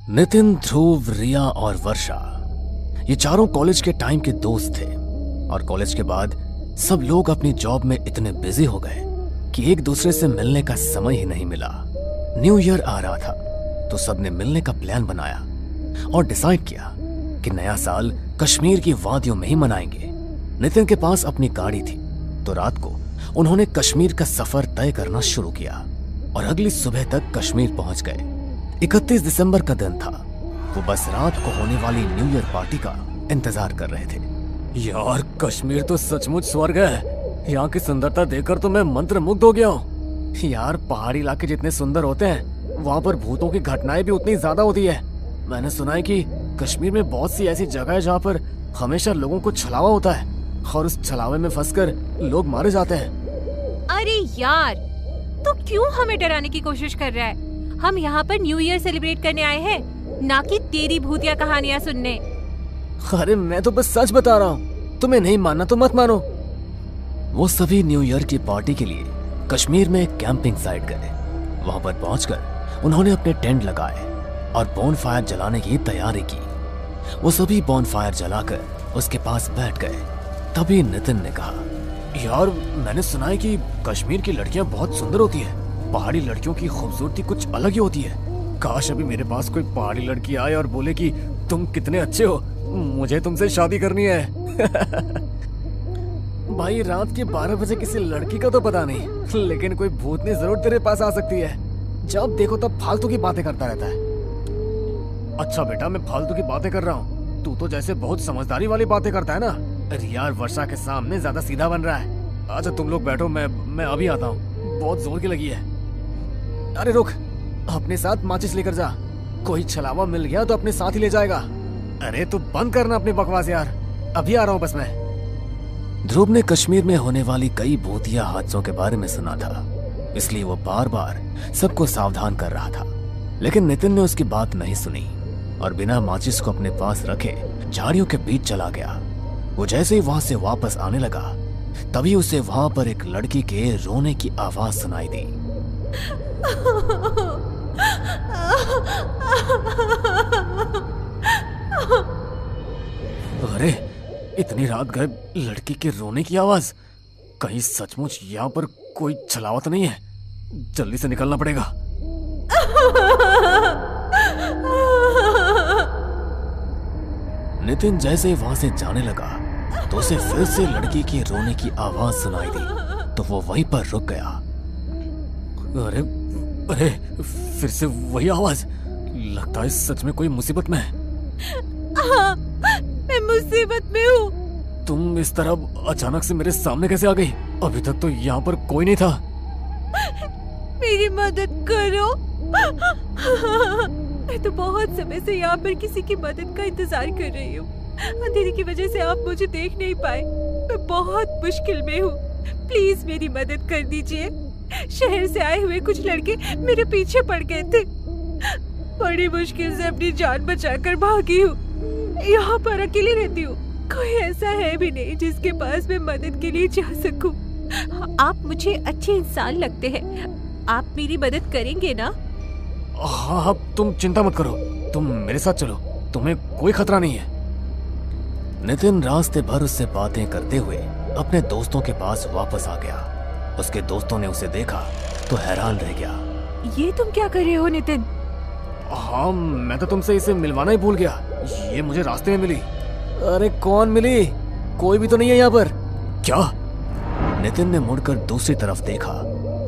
नितिन, ध्रुव, रिया और वर्षा ये चारों कॉलेज के टाइम के दोस्त थे और कॉलेज के बाद सब लोग अपनी जॉब में इतने बिजी हो गए कि एक दूसरे से मिलने का समय ही नहीं मिला। न्यू ईयर आ रहा था तो सबने मिलने का प्लान बनाया और डिसाइड किया कि नया साल कश्मीर की वादियों में ही मनाएंगे। नितिन के पास अपनी गाड़ी थी तो रात को उन्होंने कश्मीर का सफर तय करना शुरू किया और अगली सुबह तक कश्मीर पहुंच गए। 31 दिसंबर का दिन था। वो बस रात को होने वाली न्यू ईयर पार्टी का इंतजार कर रहे थे। यार, कश्मीर तो सचमुच स्वर्ग है। यहाँ की सुंदरता देखकर तो मैं मंत्रमुग्ध हो गया हूँ। यार, पहाड़ी इलाके जितने सुंदर होते हैं वहाँ पर भूतों की घटनाएं भी उतनी ज्यादा होती है। मैंने सुना है कि कश्मीर में बहुत सी ऐसी जगह है जहाँ पर हमेशा लोगों को छलावा होता है और उस छलावे में फंसकर लोग मारे जाते हैं। अरे यार, तो क्यों हमें डराने की कोशिश कर रहा है? हम यहाँ पर न्यू ईयर सेलिब्रेट करने आए हैं, ना कि तेरी भूतिया कहानियाँ सुनने। अरे मैं तो बस सच बता रहा हूँ, तुम्हें नहीं मानना तो मत मानो। वो सभी न्यू ईयर की पार्टी के लिए कश्मीर में एक कैंपिंग साइट गए। वहां पर पहुंचकर उन्होंने अपने टेंट लगाए और बॉनफायर जलाने की तैयारी की। वो सभी बॉनफायर जलाकर उसके पास बैठ गए। तभी नितिन ने कहा, यार, मैंने सुना है कि कश्मीर की लड़कियां बहुत सुंदर होती है। पहाड़ी लड़कियों की खूबसूरती कुछ अलग ही होती है। काश अभी मेरे पास कोई पहाड़ी लड़की आए और बोले कि तुम कितने अच्छे हो, मुझे तुमसे शादी करनी है। भाई, रात के 12 बजे किसी लड़की का तो पता नहीं, लेकिन कोई भूतनी जरूर तेरे पास आ सकती है। जब देखो तब फालतू की बातें करता रहता है। अच्छा बेटा, मैं फालतू की बातें कर रहा हूँ, तू तो जैसे बहुत समझदारी वाली बातें करता है ना। अरे यार, वर्षा के सामने ज्यादा सीधा बन रहा है। अच्छा तुम लोग बैठो, मैं अभी आता हूँ, बहुत जोर की लगी है। अरे रुक, अपने साथ माचिस लेकर जा, कोई छलावा मिल गया तो अपने साथ ही ले जाएगा। अरे तू बंद करना अपनी बकवास यार, अभी आ रहा हूँ बस मैं। ध्रुव ने कश्मीर में होने वाली कई भूतिया हादसों के बारे में सुना था, इसलिए वो बार बार सबको सावधान कर रहा था। लेकिन नितिन ने उसकी बात नहीं सुनी और बिना माचिस को अपने पास रखे झाड़ियों के बीच चला गया। वो जैसे ही वहां से वापस आने लगा तभी उसे वहां पर एक लड़की के रोने की आवाज सुनाई दी। अरे, इतनी रात गए लड़की के रोने की आवाज। कहीं सचमुच यहाँ पर कोई छलावा तो नहीं है? जल्दी से निकलना पड़ेगा। नितिन जैसे ही वहां से जाने लगा तो उसे फिर से लड़की की रोने की आवाज सुनाई दी तो वो वहीं पर रुक गया। अरे अरे, फिर से वही आवाज। लगता है सच में कोई मुसीबत में है। हाँ, मैं मुसीबत में हूँ। तुम इस तरह अचानक से मेरे सामने कैसे आ गई? अभी तक तो यहाँ पर कोई नहीं था। मेरी मदद करो। मैं तो बहुत समय से यहाँ पर किसी की मदद का इंतजार कर रही हूँ। अंधेरे की वजह से आप मुझे देख नहीं पाए। मैं बहुत मुश्किल में हूँ, प्लीज मेरी मदद कर दीजिए। शहर से आए हुए कुछ लड़के मेरे पीछे पड़ गए थे। बड़ी मुश्किल से अपनी जान बचाकर भागी हूँ। यहाँ पर अकेली रहती हूँ, कोई ऐसा है भी नहीं जिसके पास मैं मदद के लिए जा सकूं। आप मुझे अच्छे इंसान लगते हैं, आप मेरी मदद करेंगे ना? हाँ, तुम चिंता मत करो, तुम मेरे साथ चलो, तुम्हें कोई खतरा नहीं है। नितिन रास्ते भर उससे बातें करते हुए अपने दोस्तों के पास वापस आ गया। उसके दोस्तों ने उसे देखा तो हैरान रह गया। ये तुम क्या कर रहे हो नितिन? हाँ, मैं तो तुमसे इसे मिलवाना ही भूल गया, ये मुझे रास्ते में मिली। अरे कौन मिली? कोई भी तो नहीं है यहाँ पर। क्या? नितिन ने मुड़कर दूसरी तरफ देखा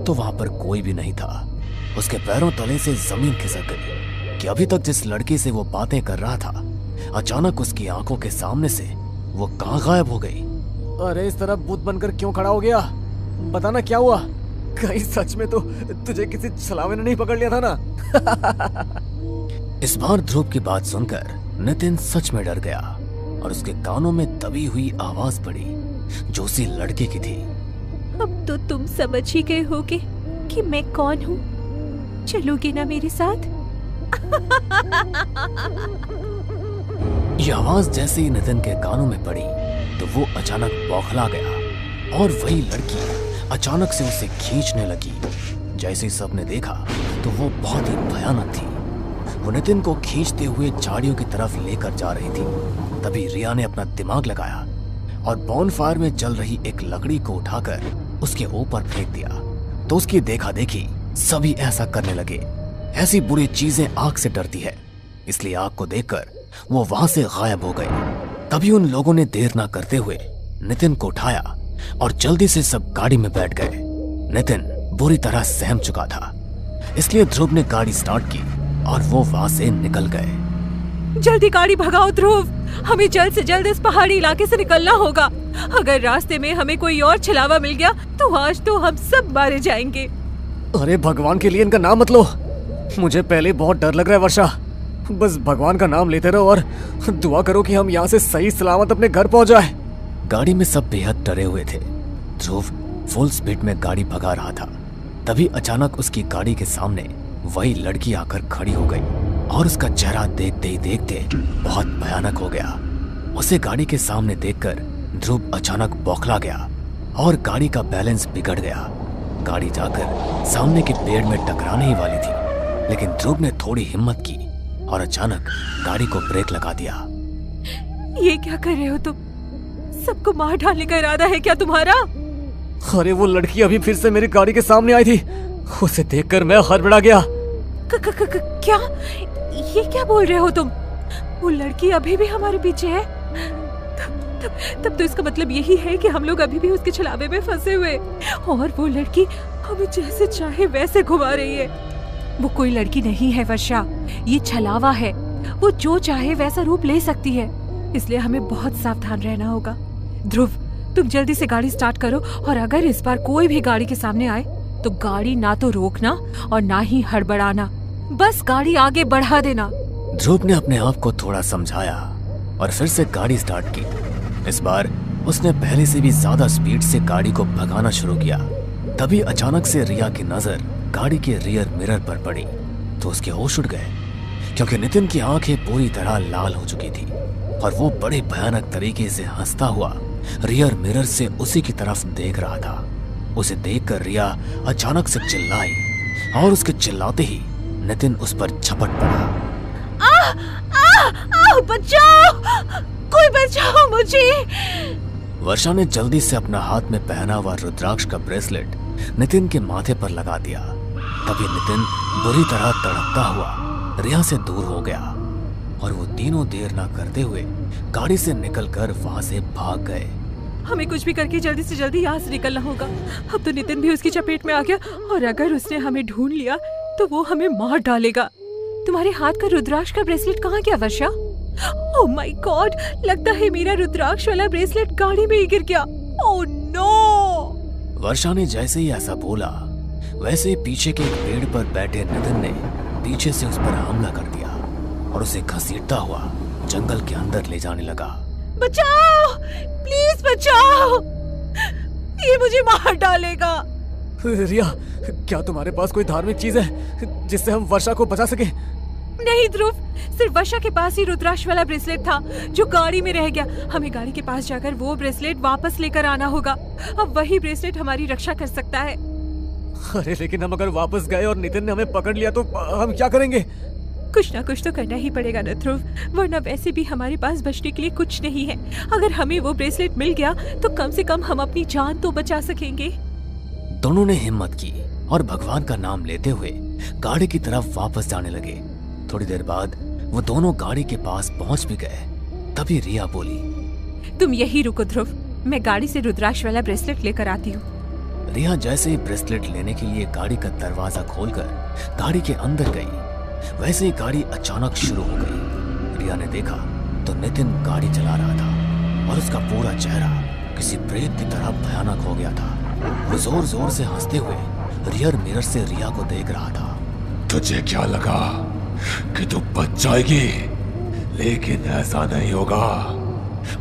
तो वहां पर कोई भी नहीं था। उसके पैरों तले से जमीन खिसक गई कि अभी तक जिस लड़की से वो बातें कर रहा था अचानक उसकी आंखों के सामने से वो कहाँ गायब हो गई। अरे इस तरह भूत बनकर क्यों खड़ा हो गया? बताना क्या हुआ? कहीं सच में तो तुझे किसी छलावे ने नहीं पकड़ लिया था ना? इस बार ध्रुव की बात सुनकर नितिन सच में डर गया और उसके कानों में दबी हुई आवाज पड़ी जो उसी लड़के की थी। अब तो तुम समझ ही गए होगे कि मैं कौन हूँ। चलोगे ना मेरे साथ? ये आवाज जैसे ही नितिन के कानों में पड़ी तो वो अचानक बौखला गया और वही लड़की अचानक से उसे खींचने लगी। जैसे ही सबने देखा तो वो बहुत ही भयानक थी। वो नितिन को खींचते हुए झाड़ियों की तरफ लेकर जा रही थी। तभी रिया ने अपना दिमाग लगाया और बॉनफायर में जल रही एक लकड़ी को उठाकर उसके ऊपर फेंक दिया। तो उसकी देखा देखी सभी ऐसा करने लगे। ऐसी बुरी चीजें आग से डरती है, इसलिए आग को देखकर वो वहां से गायब हो गए। तभी उन लोगों ने देर ना करते हुए नितिन को उठाया और जल्दी से सब गाड़ी में बैठ गए। नितिन बुरी तरह सहम चुका था, इसलिए ध्रुव ने गाड़ी स्टार्ट की और वो वहां से निकल गए। जल्दी गाड़ी भगाओ ध्रुव, हमें जल्द से जल्द इस पहाड़ी इलाके से निकलना होगा। अगर रास्ते में हमें कोई और छलावा मिल गया तो आज तो हम सब मारे जाएंगे। अरे भगवान के लिए इनका नाम मत लो, मुझे पहले बहुत डर लग रहा है वर्षा। बस भगवान का नाम लेते रहो और दुआ करो कि हम यहाँ से सही सलामत अपने घर पहुंच जाए। गाड़ी में सब बेहद डरे हुए थे। ध्रुव फुल स्पीड में गाड़ी भगा रहा था। तभी अचानक उसकी गाड़ी के सामने वही लड़की आकर खड़ी हो गई और उसका चेहरा देखते ही देखते बहुत भयानक हो गया। उसे गाड़ी के सामने देखकर ध्रुव अचानक बौखला गया और गाड़ी का बैलेंस बिगड़ गया। गाड़ी जाकर सामने के पेड़ में टकराने ही वाली थी, लेकिन ध्रुव ने थोड़ी हिम्मत की और अचानक गाड़ी को ब्रेक लगा दिया। ये क्या कर रहे हो तुम? सबको मार डालने का इरादा है क्या तुम्हारा? अरे वो लड़की अभी फिर से मेरी गाड़ी के सामने आई थी, उसे देखकर मैं हड़बड़ा गया। क्या? ये क्या बोल रहे हो तुम? वो लड़की अभी भी हमारे पीछे है? तब तो इसका मतलब यही है कि हम लोग अभी भी उसके छलावे में फंसे हुए और वो लड़की हमें जैसे चाहे वैसे घुमा रही है। वो कोई लड़की नहीं है वर्षा, ये छलावा है। वो जो चाहे वैसा रूप ले सकती है, इसलिए हमें बहुत सावधान रहना होगा। ध्रुव, तुम जल्दी से गाड़ी स्टार्ट करो और अगर इस बार कोई भी गाड़ी के सामने आए तो गाड़ी ना तो रोकना और ना ही हड़बड़ाना, बस गाड़ी आगे बढ़ा देना। ध्रुव ने अपने आप को थोड़ा समझाया और फिर से गाड़ी स्टार्ट की। इस बार उसने पहले से भी ज्यादा स्पीड से गाड़ी को भगाना शुरू किया। तभी अचानक से रिया की नजर गाड़ी के रियर मिरर पर पड़ी तो उसके होश उड़ गए, क्योंकि नितिन की आंखें पूरी तरह लाल हो चुकी थी और वो बड़े भयानक तरीके से हंसता हुआ रियर मिरर से उसी की तरफ देख रहा था। उसे देखकर रिया अचानक से चिल्लाई और उसके चिल्लाते ही नितिन उस पर झपट पड़ा। बचाओ, कोई बचाओ मुझे। वर्षा ने जल्दी से अपना हाथ में पहना हुआ रुद्राक्ष का ब्रेसलेट नितिन के माथे पर लगा दिया। तभी नितिन बुरी तरह तड़पता हुआ रिया से दूर हो गया और वो तीनों देर ना करते हुए गाड़ी से निकलकर वहां से भाग गए। हमें कुछ भी करके जल्दी से जल्दी यहाँ से निकलना होगा। अब तो नितिन भी उसकी चपेट में आ गया और अगर उसने हमें ढूंढ लिया तो वो हमें मार डालेगा। तुम्हारे हाथ का रुद्राक्ष का ब्रेसलेट कहाँ गया वर्षा? ओह माय गॉड, लगता है मेरा रुद्राक्ष वाला ब्रेसलेट गाड़ी में ही गिर गया। Oh no. वर्षा ने जैसे ही ऐसा बोला वैसे ही पीछे के एक पेड़ पर बैठे नितिन ने पीछे से उस पर हमला कर दिया और उसे घसीटता हुआ जंगल के अंदर ले जाने लगा। बचाओ, प्लीज बचाओ, ये मुझे मार डालेगा। रिया, क्या तुम्हारे पास कोई धार्मिक चीज है जिससे हम वर्षा को बचा सके? नहीं ध्रुव, सिर्फ वर्षा के पास ही रुद्राक्ष वाला ब्रेसलेट था जो गाड़ी में रह गया। हमें गाड़ी के पास जाकर वो ब्रेसलेट वापस लेकर आना होगा। अब वही ब्रेसलेट हमारी रक्षा कर सकता है। अरे लेकिन हम अगर वापस गए और नितिन ने हमें पकड़ लिया तो हम क्या करेंगे? कुछ ना कुछ तो करना ही पड़ेगा न ध्रुव, वरना वैसे भी हमारे पास बचने के लिए कुछ नहीं है। अगर हमें वो ब्रेसलेट मिल गया तो कम से कम हम अपनी जान तो बचा सकेंगे। दोनों ने हिम्मत की और भगवान का नाम लेते हुए गाड़ी की तरफ वापस जाने लगे। थोड़ी देर बाद वो दोनों गाड़ी के पास पहुंच भी गए। तभी रिया बोली, तुम यही रुको ध्रुव, मैं गाड़ी से रुद्राक्ष वाला ब्रेसलेट लेकर आती हूँ। रिया जैसे ही ब्रेसलेट लेने के लिए गाड़ी का दरवाजा खोलकर गाड़ी के अंदर गई, वैसे ही गाड़ी अचानक शुरू हो गई। रिया ने देखा तो नितिन गाड़ी चला रहा था और उसका पूरा चेहरा किसी प्रेत की तरह भयानक हो गया था। वो जोर जोर से हंसते हुए रियर मिरर से रिया को देख रहा था। तुझे क्या लगा कि तू बच जाएगी? लेकिन ऐसा नहीं होगा।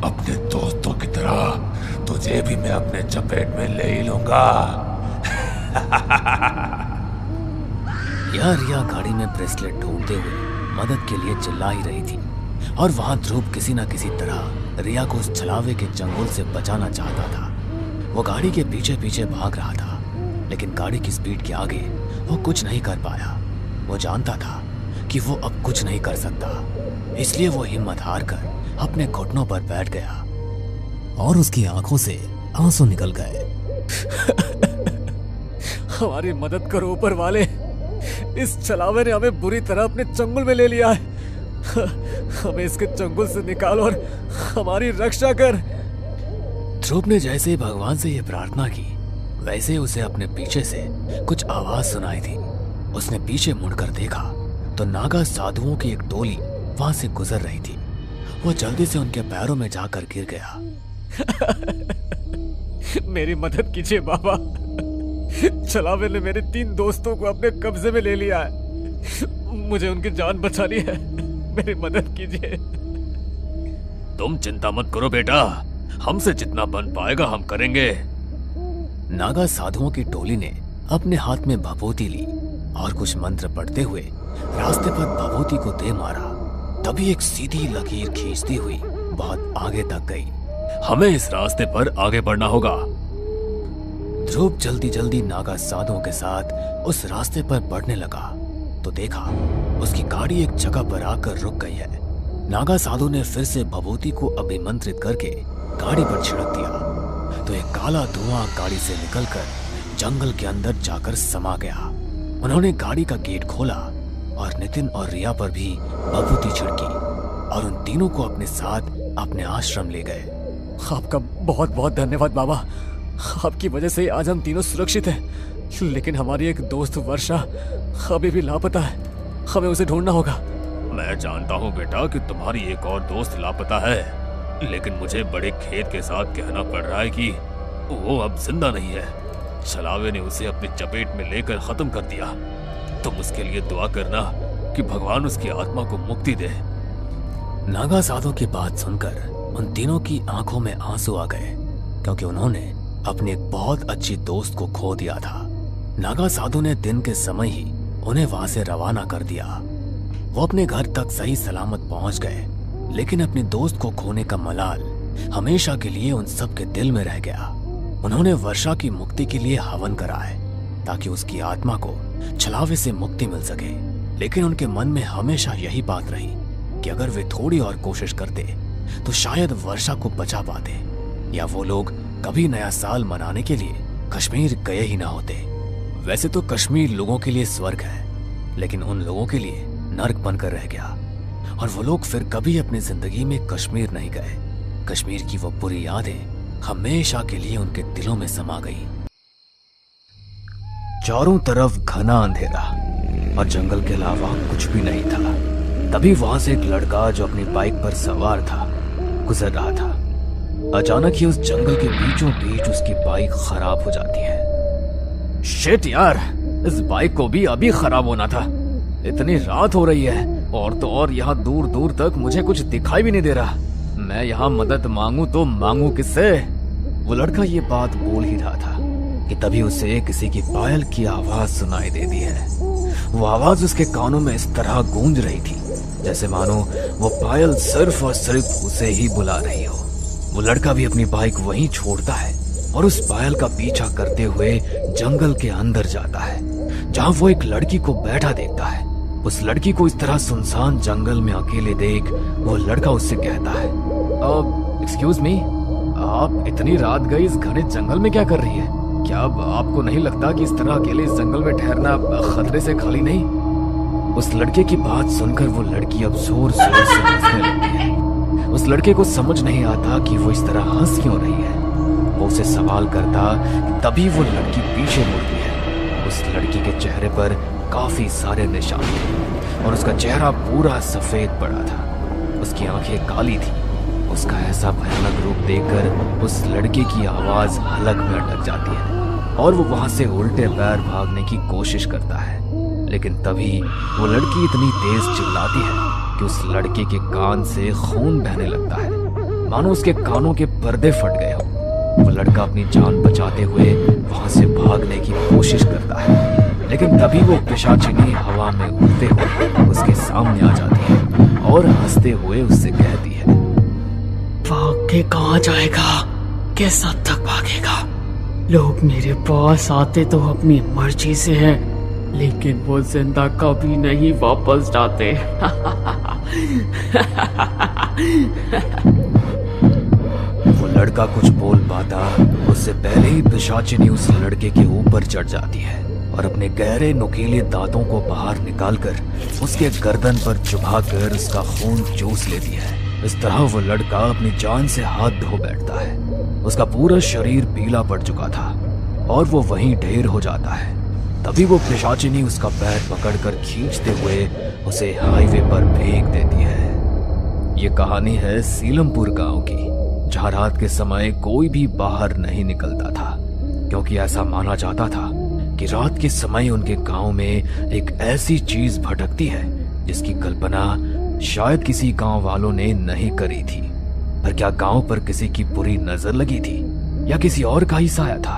अपने दोस्तों की तरह तुझे भी मैं अपने चपेट में ले ही लूंगा। यह रिया गाड़ी में ब्रेसलेट ढूंढते हुए मदद के लिए चिल्ला ही रही थी और वहां ध्रुव किसी न किसी तरह रिया को उस छलावे के चंगुल से बचाना चाहता था। वो गाड़ी के पीछे पीछे भाग रहा था, लेकिन गाड़ी की स्पीड के आगे वो कुछ नहीं कर पाया। वो जानता था कि वो अब कुछ नहीं कर सकता, इसलिए वो हिम्मत हार कर अपने घुटनों पर बैठ गया और उसकी आंखों से आंसू निकल गए। हमारी मदद करो ऊपर वाले, इस छलावे ने हमें बुरी तरह अपने चंगुल में ले लिया है। हमें इसके चंगुल से निकाल और हमारी रक्षा कर। ध्रुव ने जैसे ही भगवान से यह प्रार्थना की, वैसे ही उसे अपने पीछे से कुछ आवाज सुनाई थी। उसने पीछे मुड़कर देखा तो नागा साधुओं की एक टोली वहां से गुजर रही थी। वो जल्दी से उनके पैरों में जाकर गिर गया। मेरी मदद कीजिए बाबा, छलावे ने मेरे 3 दोस्तों को अपने कब्जे में ले लिया है। मुझे उनकी जान बचानी है, मेरी मदद कीजिए। तुम चिंता मत करो बेटा, हमसे जितना बन पाएगा हम करेंगे। नागा साधुओं की टोली ने अपने हाथ में भभूति ली और कुछ मंत्र पढ़ते हुए रास्ते पर भभूति को दे मारा। तभी एक सीधी लकीर खींचती हुई बहुत आगे तक गई। हमें इस रास्ते पर आगे बढ़ना होगा। ध्रुव जल्दी जल्दी नागा साधुओं के साथ उस रास्ते पर बढ़ने लगा तो देखा उसकी गाड़ी एक जगह पर आकर रुक गई है। नागा साधु ने फिर से भभूति को अभिमंत्रित करके गाड़ी पर छिड़क दिया तो एक काला धुआं गाड़ी से निकलकर जंगल के अंदर जाकर समा गया। उन्होंने गाड़ी का गेट खोला और नितिन और रिया पर भी भभूति छिड़की और उन तीनों को अपने साथ अपने आश्रम ले गए। आपका बहुत बहुत धन्यवाद बाबा, आपकी वजह से आज हम तीनों सुरक्षित हैं। लेकिन हमारी एक दोस्त वर्षा अभी भी लापता है, हमें उसे ढूंढना होगा। मैं जानता हूँ बेटा कि तुम्हारी एक और दोस्त लापता है, लेकिन मुझे बड़े खेद के साथ कहना पड़ रहा है कि वो अब जिंदा नहीं है। छलावे ने उसे अपनी चपेट में लेकर खत्म कर दिया। तुम उसके लिए दुआ करना कि भगवान उसकी आत्मा को मुक्ति दे। नागा साधु की बात सुनकर उन तीनों की आंखों में आंसू आ गए, क्योंकि उन्होंने अपने एक बहुत अच्छी दोस्त को खो दिया था। नागा साधु ने दिन के समय ही उन्हें वहां से रवाना कर दिया। वो अपने घर तक सही सलामत पहुंच गए, लेकिन अपने दोस्त को खोने का मलाल हमेशा के लिए उन सब के दिल में रह गया। उन्होंने वर्षा की मुक्ति के लिए हवन कराए ताकि उसकी आत्मा को छलावे से मुक्ति मिल सके, लेकिन उनके मन में हमेशा यही बात रही कि अगर वे थोड़ी और कोशिश करते तो शायद वर्षा को बचा पाते, या वो लोग कभी नया साल मनाने के लिए कश्मीर गए ही ना होते। वैसे तो कश्मीर लोगों के लिए स्वर्ग है, लेकिन उन लोगों के लिए नर्क बनकर रह गया और वो लोग फिर कभी अपनी जिंदगी में कश्मीर नहीं गए। कश्मीर की वो बुरी यादें हमेशा के लिए उनके दिलों में समा गई। चारों तरफ घना अंधेरा और जंगल के अलावा कुछ भी नहीं था। तभी वहां से एक लड़का जो अपनी बाइक पर सवार था गुजर रहा था। अचानक ही उस जंगल के बीचों बीच उसकी बाइक खराब हो जाती है। शिट यार, इस बाइक को भी अभी खराब होना था। इतनी रात हो रही है और तो और यहाँ दूर दूर तक मुझे कुछ दिखाई भी नहीं दे रहा। मैं यहाँ मदद मांगू तो मांगू किससे? वो लड़का ये बात बोल ही रहा था कि तभी उसे किसी की पायल की आवाज सुनाई देती है। वो आवाज उसके कानों में इस तरह गूंज रही थी जैसे मानो वो पायल सिर्फ और सिर्फ उसे ही बुला रही हो। वो लड़का भी अपनी बाइक वहीं छोड़ता है और उस पायल का पीछा करते हुए जंगल के अंदर जाता है, जहां वो एक लड़की को बैठा देखता है। उस लड़की को इस तरह सुनसान जंगल में अकेले देख वो लड़का उससे कहता है, एक्सक्यूज मी, आप इतनी रात गई इस घने जंगल में क्या कर रही है? क्या अब आपको नहीं लगता कि इस तरह अकेले इस जंगल में ठहरना खतरे से खाली नहीं? उस लड़के की बात सुनकर वो लड़की अब जोर जोर से हंसने लगती है। उस लड़के को समझ नहीं आता कि वो इस तरह हंस क्यों रही है। वो उसे सवाल करता, तभी वो लड़की पीछे मुड़ती है। उस लड़की के चेहरे पर काफी सारे निशान थे और उसका चेहरा पूरा सफेद पड़ा था। उसकी आंखें काली थी। उसका ऐसा भयानक रूप देखकर उस लड़के की आवाज हलक में अटक जाती है और वो वहां से उल्टे पैर भागने की कोशिश करता है, लेकिन तभी वो लड़की इतनी तेज चिल्लाती है कि उस लड़के के कान से खून बहने लगता है, मानो उसके कानों के पर्दे फट गए हो। वो लड़का अपनी जान बचाते हुए वहां से भागने की कोशिश करता है, लेकिन तभी वो पिशाचिनी हवा में उड़ते हुए उसके सामने आ जाती है और हंसते हुए उससे कहती है, भाग के कहाँ जाएगा? किस हद तक भागेगा? लोग मेरे पास आते तो अपनी मर्जी से हैं, लेकिन वो जिंदा कभी नहीं वापस जाते। वो लड़का कुछ बोल पाता उससे पहले ही पिशाचिनी उस लड़के के ऊपर चढ़ जाती है और अपने गहरे नुकीले दांतों को बाहर निकालकर उसके गर्दन पर चुभाकर उसका खून चूस लेती है। इस तरह वो लड़का अपनी जान से हाथ धो बैठता है। उसका पूरा शरीर पीला पड़ चुका था और वो वहीं ढेर हो जाता है। तभी वो पिशाचिनी उसका पैर पकड़कर खींचते हुए उसे हाईवे पर फेंक देती है। ये कहानी है सीलमपुर गांव की, जहां रात के समय कोई भी बाहर नहीं निकलता था, क्योंकि ऐसा माना जाता था कि रात के समय उनके गांव में एक ऐसी चीज भटकती है जिसकी कल्पना शायद किसी गांव वालों ने नहीं करी थी। पर क्या गांव पर किसी की बुरी नजर लगी थी या किसी और का ही साया था,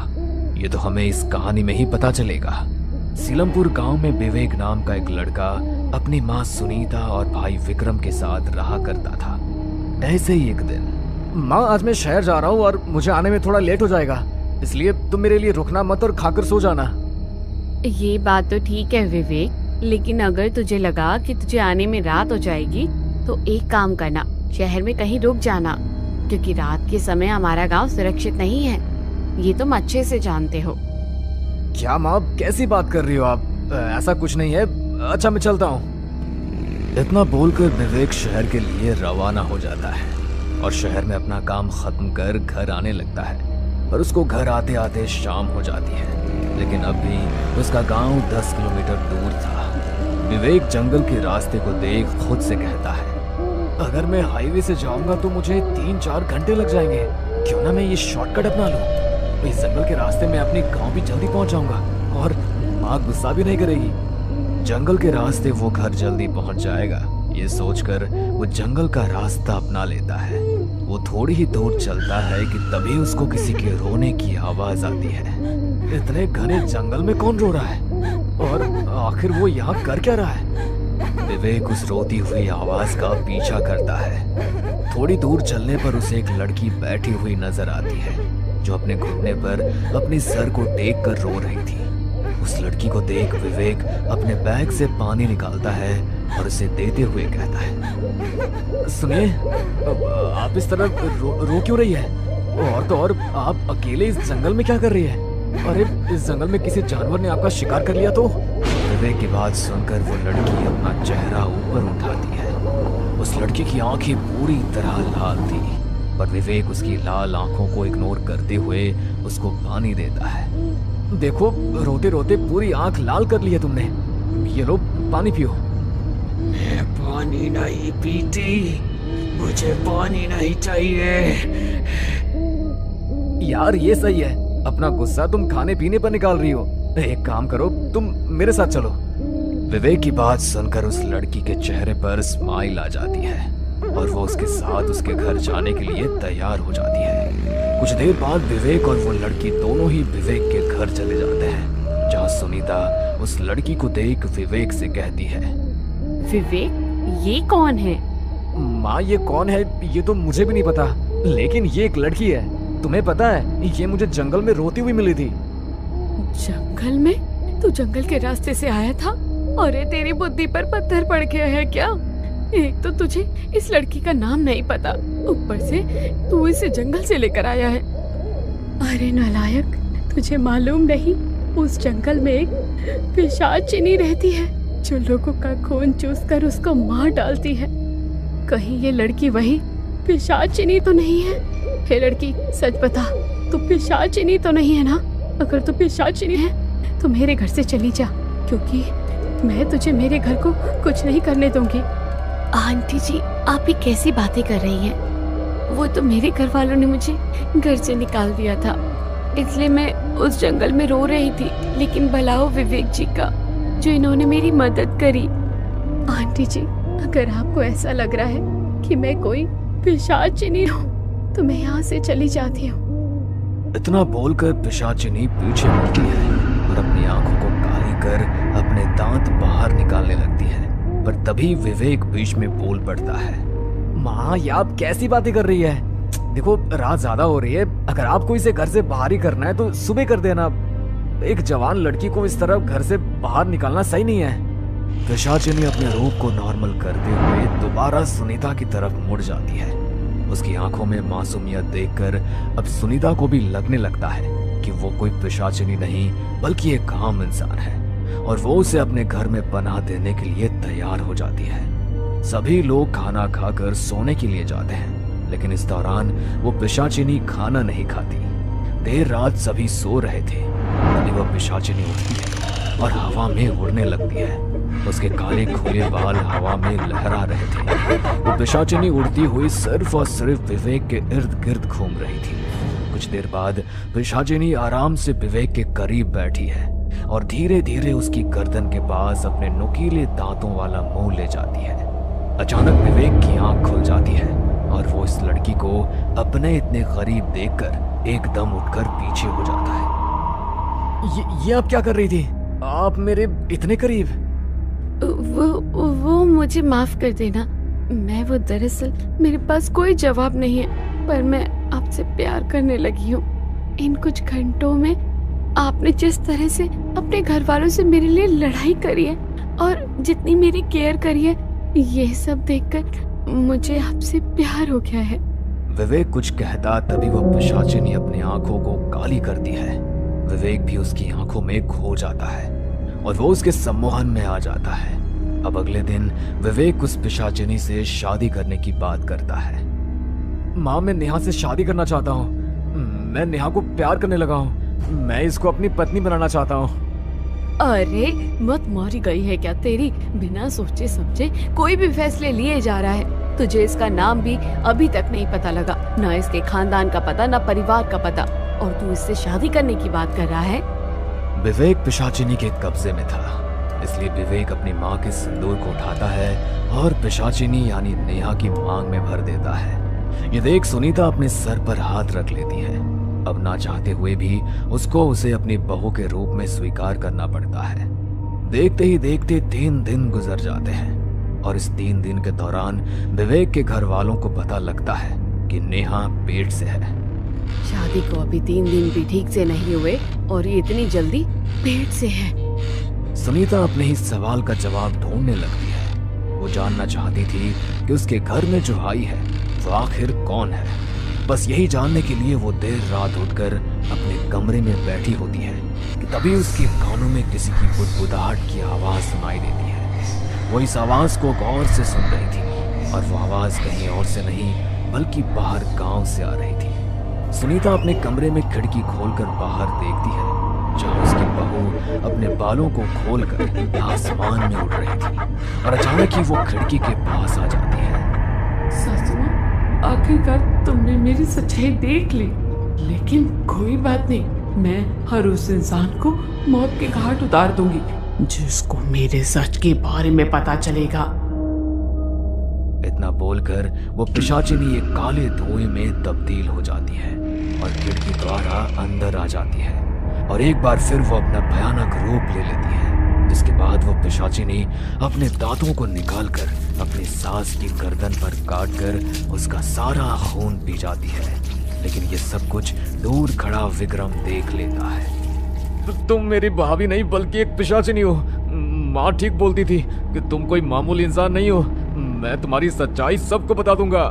ये तो हमें इस कहानी में ही पता चलेगा। सीलमपुर गांव में विवेक नाम का एक लड़का अपनी माँ सुनीता और भाई विक्रम के साथ रहा करता था। ऐसे ही एक दिन, माँ आज मैं शहर जा रहा हूँ और मुझे आने में थोड़ा लेट हो जाएगा, इसलिए तुम मेरे लिए रुकना मत और खाकर सो जाना। ये बात तो ठीक है विवेक, लेकिन अगर तुझे लगा कि तुझे आने में रात हो जाएगी तो एक काम करना, शहर में कहीं रुक जाना, क्योंकि रात के समय हमारा गांव सुरक्षित नहीं है, ये तुम अच्छे से जानते हो। क्या माँ कैसी बात कर रही हो आप? ऐसा कुछ नहीं है। अच्छा मैं चलता हूँ। इतना बोलकर विवेक शहर के लिए रवाना हो जाता है और शहर में अपना काम खत्म कर घर आने लगता है। पर उसको घर आते आते शाम हो जाती है, लेकिन अब भी उसका गांव 10 किलोमीटर दूर था। विवेक जंगल के रास्ते को देख खुद से कहता है, अगर मैं हाईवे से जाऊंगा तो मुझे 3-4 घंटे लग जाएंगे, क्यों ना मैं ये शॉर्टकट अपना लूं। इस जंगल के रास्ते में अपने गांव भी जल्दी पहुंच जाऊंगा और माँ गुस्सा भी नहीं करेगी। जंगल के रास्ते वो घर जल्दी पहुंच जाएगा, ये सोचकर वो जंगल का रास्ता अपना लेता है। वो थोड़ी ही दूर चलता है कि तभी उसको किसी के रोने की आवाज आती है। इतने घने जंगल में कौन रो रहा है और आखिर वो यहाँ कर क्या रहा है? विवेक उस रोती हुई आवाज का पीछा करता है। थोड़ी दूर चलने पर उसे एक लड़की बैठी हुई नजर आती है, जो अपने घुटने पर अपने सर को टेक कर रो रही थी। उस लड़की को देख विवेक अपने बैग से पानी निकालता है और उसे देते हुए कहता है, सुनिए, आप इस तरह रो क्यों रही है? और तो और आप अकेले इस जंगल में क्या कर रही है? अरे इस जंगल में किसी जानवर ने आपका शिकार कर लिया तो? विवेक की बात सुनकर वो लड़की अपना चेहरा ऊपर उठाती है। उस लड़की की आंखें पूरी तरह लाल थी, पर विवेक उसकी लाल आंखों को इग्नोर करते हुए उसको पानी देता है। देखो, रोते रोते पूरी आंख लाल कर ली है तुमने, ये लो पानी पियो। मैं पानी नहीं पीती, मुझे पानी नहीं चाहिए। यार ये सही है, अपना गुस्सा तुम खाने पीने पर निकाल रही हो। एक काम करो, तुम मेरे साथ चलो। विवेक की बात सुनकर उस लड़की के चेहरे पर स्माइल आ जाती है और वो उसके साथ उसके घर जाने के लिए तैयार हो जाती है। कुछ देर बाद विवेक और वो लड़की दोनों ही विवेक के घर चले जाते हैं, जहाँ सुनीता उस लड़की को देख विवेक से कहती है, विवेक ये कौन है? माँ ये कौन है ये तो मुझे भी नहीं पता, लेकिन ये एक लड़की है। तुम्हें पता है, ये मुझे जंगल में रोती हुई मिली थी। जंगल में? तू जंगल के रास्ते से आया था? अरे तेरी बुद्धि पर पत्थर पड़ गया है क्या? एक तो तुझे इस लड़की का नाम नहीं पता, ऊपर से तू इसे जंगल से लेकर आया है। अरे नालायक, तुझे मालूम नहीं उस जंगल में एक पिशाचिनी रहती है जो लोगों का खून चूसकर उसको मार डालती है। कहीं ये लड़की वही पिशाचिनी तो नहीं है? हे लड़की, सच बता, तू पिशाचिनी तो नहीं है ना? अगर तू पिशाचिनी है तो मेरे घर से चली जा, क्योंकि मैं तुझे मेरे घर को कुछ नहीं करने दूंगी। आंटी जी, आप ये कैसी बातें कर रही हैं? वो तो मेरे घर वालों ने मुझे घर से निकाल दिया था, इसलिए मैं उस जंगल में रो रही थी। लेकिन भला हो विवेक जी का, जो इन्होंने मेरी मदद करी। आंटी जी, अगर आपको ऐसा लग रहा है कि मैं कोई पिशाचिनी हूँ तो मैं यहाँ से चली जाती हूँ। इतना बोलकर पिशाचिनी पीछे मुड़ती है और अपनी आंखों को काली कर अपने दांत बाहर निकालने लगती है। पर तभी विवेक बीच में बोल पड़ता है, माँ ये आप कैसी बातें कर रही है? देखो रात ज्यादा हो रही है, अगर आपको इसे घर से बाहर ही करना है तो सुबह कर देना। एक जवान लड़की को इस तरह घर से बाहर निकालना सही नहीं है। पिशाचिनी अपने रूप को नॉर्मल करते हुए दोबारा सुनीता की तरफ मुड़ जाती है। उसकी आंखों में मासूमियत देखकर अब सुनीता को भी लगने लगता है कि वो कोई पिशाचिनी नहीं बल्कि एक आम इंसान है, और वो उसे अपने घर में पनाह देने के लिए तैयार हो जाती है। सभी लोग खाना खाकर सोने के लिए जाते हैं, लेकिन इस दौरान वो पिशाचिनी खाना नहीं खाती। देर रात सभी सो रहे थे, तभी वह पिशाचिनी उठती है और हवा में उड़ने लगती है। उसके काले खुले बाल हवा में लहरा रहे थे। वो पिशाचिनी उड़ती हुई सिर्फ और सिर्फ विवेक के इर्द गिर्द घूम रही थी। कुछ देर बाद पिशाचिनी आराम से विवेक के करीब बैठी है और धीरे धीरे उसकी गर्दन के पास अपने नुकीले दांतों वाला मुंह ले जाती है। अचानक विवेक की आंख खुल जाती है और वो इस लड़की को अपने इतने करीब देखकर एकदम उठकर पीछे हो जाता है। ये आप क्या कर रही थी? आप मेरे इतने करीब? वो मुझे माफ कर देना। मैं वो दरअसल मेरे पास कोई जवाब नहीं है, पर मैं आपसे प्यार करने लगी हूँ। इन कुछ घंटों में आपने जिस तरह से अपने घर वालों से मेरे लिए लड़ाई करी है और जितनी मेरी केयर करी है, ये सब देखकर मुझे आपसे प्यार हो गया है। विवेक कुछ कहता तभी वह पिशाचिनी अपनी आंखों को काली करती है। विवेक भी उसकी आंखों में खो जाता है और वो उसके सम्मोहन में आ जाता है। अब अगले दिन विवेक उस पिशाचिनी से शादी करने की बात करता है। माँ, मैं नेहा से शादी करना चाहता हूँ। मैं नेहा को प्यार करने लगा हूँ। मैं इसको अपनी पत्नी बनाना चाहता हूँ। अरे मत मारी गई है क्या तेरी? बिना सोचे समझे कोई भी फैसले लिए जा रहा है। तुझे इसका नाम भी अभी तक नहीं पता लगा, ना इसके खानदान का पता, ना परिवार का पता, और तू इससे शादी करने की बात कर रहा है। विवेक पिशाचिनी के कब्जे में था, इसलिए विवेक अपनी माँ के सिंदूर को उठाता है और पिशाचिनी यानी नेहा की मांग में भर देता है। ये देख सुनीता अपने सर पर हाथ रख लेती है। अब ना चाहते हुए भी उसको उसे अपनी बहू के रूप में स्वीकार करना पड़ता है। देखते ही देखते 3 दिन गुजर जाते हैं और इस 3 दिन के दौरान विवेक के घर वालों को पता लगता है कि नेहा पेट से है। शादी को अभी 3 दिन भी ठीक से नहीं हुए और ये इतनी जल्दी पेट से है। सुनीता अपने ही सवाल का जवाब ढूंढने लगती है। वो जानना चाहती थी कि उसके घर में जो आई है वो आखिर कौन है। बस यही जानने के लिए वो देर रात उठकर अपने कमरे में बैठी होती है कि तभी उसके कानों में किसी की बुदबुदाहट की आवाज सुनाई देती है। वो इस आवाज को गौर से सुन रही थी और वो आवाज कहीं और से नहीं बल्कि बाहर गांव से आ रही थी। सुनीता अपने कमरे में खिड़की खोलकर बाहर देखती है, जहां उसकी बहू अपने बालों को खोलकर आसमान में उड़ रही थी और अचानक ही वो खिड़की के पास आ जाती है। सासू माँ, आखिरकार तुमने मेरी सच्चाई देख ली, लेकिन कोई बात नहीं, मैं हर उस इंसान को मौत के घाट उतार दूंगी जिसको मेरे सच के बारे में पता चलेगा। इतना बोलकर वो पिशाचिनी एक काले धुएं में तब्दील हो जाती है और खिड़की द्वारा अंदर आ जाती है और एक बार फिर वो अपना भयानक रूप ले लेती है। जिसके बाद वो पिशाचिनी अपने दांतों को निकालकर अपनी सास की गर्दन पर काटकर उसका सारा खून पी जाती है। लेकिन ये सब कुछ दूर खड़ा विक्रम देख लेता है। तुम मेरी भाभी नहीं बल्कि एक पिशाचिनी हो। माँ ठीक बोलती थी कि तुम कोई मामूली इंसान नहीं हो। मैं तुम्हारी सच्चाई सबको बता दूंगा।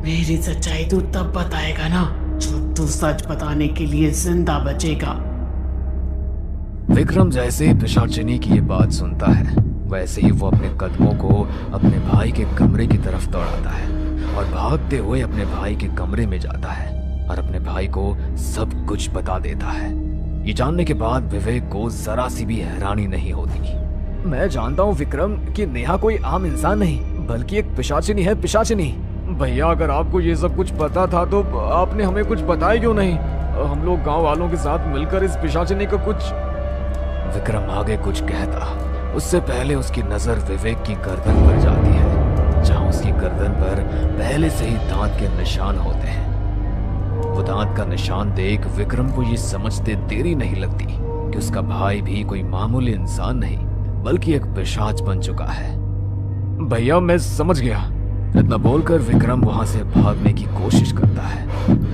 मेरी सच्चाई तू तब बताएगा ना जब तू सच बताने के लिए जिंदा बचेगा। विक्रम जैसे ही पिशाचिनी की ये बात सुनता है, वैसे ही वो अपने कदमों को अपने भाई के कमरे की तरफ दौड़ाता है और भागते हुए अपने भाई के कमरे में जाता है और अपने भाई को सब कुछ बता देता है। ये जानने के बाद विवेक को जरा सी भी हैरानी नहीं होती। मैं जानता हूँ विक्रम कि नेहा कोई आम इंसान नहीं बल्कि एक पिशाचिनी है। पिशाचिनी भैया, अगर आपको ये सब कुछ पता था तो आपने हमें कुछ बताया क्यों नहीं? हम लोग गांव वालों के साथ मिलकर इस पिशाचिनी को कुछ। विक्रम आगे कुछ कहता, उससे पहले उसकी नजर विवेक की गर्दन पर जाती है, जहां उसकी गर्दन पर पहले से ही दांत के निशान होते हैं। वो दांत का निशान देख विक्रम को ये समझते देरी नहीं लगती कि उसका भाई भी कोई मामूली इंसान नहीं बल्कि एक पिशाच बन चुका है। भैया मैं समझ गया, इतना बोलकर विक्रम वहां से भागने की कोशिश करता है,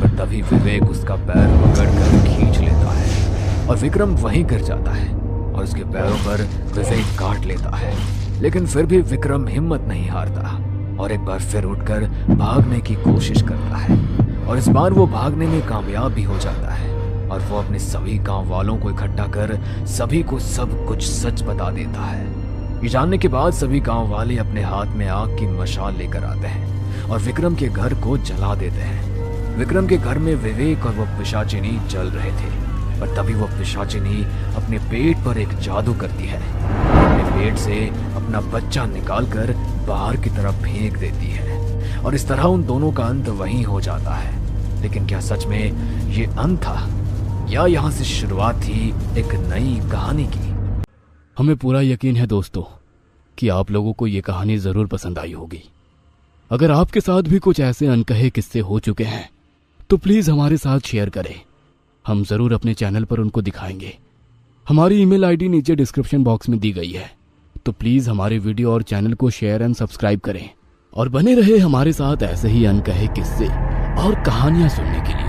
पर तभी विवेक उसका पैर पकड़कर खींच लेता है और विक्रम वहीं गिर जाता है और उसके पैरों पर विवेक काट लेता है। लेकिन फिर भी विक्रम हिम्मत नहीं हारता और एक बार फिर उठकर भागने की कोशिश करता है और इस बार वो भागने में कामयाब भी हो जाता है और वो अपने सभी गांव वालों को इकट्ठा कर सभी को सब कुछ सच बता देता है। ये जानने के बाद सभी गांव वाले अपने हाथ में आग की मशाल लेकर आते हैं और विक्रम के घर को जला देते हैं। विक्रम के घर में विवेक और वो पिशाचिनी जल रहे थे, पर तभी वो पिशाचिनी अपने पेट पर एक जादू करती है, अपने पेट से अपना बच्चा निकालकर बाहर की तरफ फेंक देती है और इस तरह उन दोनों का अंत वहीं हो जाता है। लेकिन क्या सच में ये अंत था या यहाँ से शुरुआत थी एक नई कहानी की? हमें पूरा यकीन है दोस्तों कि आप लोगों को ये कहानी जरूर पसंद आई होगी। अगर आपके साथ भी कुछ ऐसे अनकहे किस्से हो चुके हैं तो प्लीज हमारे साथ शेयर करें, हम जरूर अपने चैनल पर उनको दिखाएंगे। हमारी ईमेल आईडी नीचे डिस्क्रिप्शन बॉक्स में दी गई है, तो प्लीज हमारे वीडियो और चैनल को शेयर एंड सब्सक्राइब करें और बने रहे हमारे साथ ऐसे ही अनकहे किस्से और कहानियां सुनने के लिए।